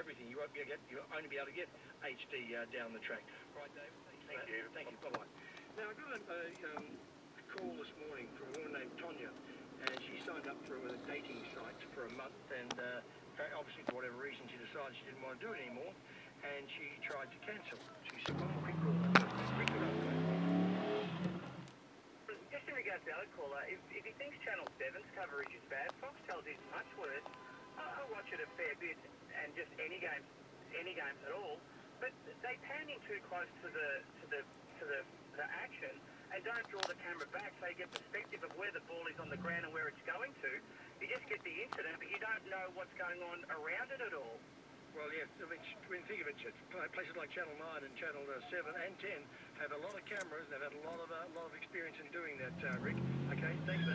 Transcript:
everything. You won't be able to get, you'll only be able to get HD down the track. Right, David? Thank you. Thank you. Bye-bye. Now, I got a call this morning from a woman named Tonya, and she signed up for a dating site for a month, and obviously for whatever reason she decided she didn't want to do it anymore, and she tried to cancel. She said, "One quick call." Quick call. Just in regards to the other caller, if he thinks Channel 7's coverage is bad, Foxtel's is much worse. I watch it a fair bit, and just any games at all. But they pan in too close to the action and don't draw the camera back, so you get perspective of where the ball is on the ground and where it's going to. You just get the incident, but you don't know what's going on around it at all. Well, yes, I mean, when you think of it, places like Channel 9 and Channel 7 and 10 have a lot of cameras. They've had a lot of experience in doing that, Rick. Okay, thanks for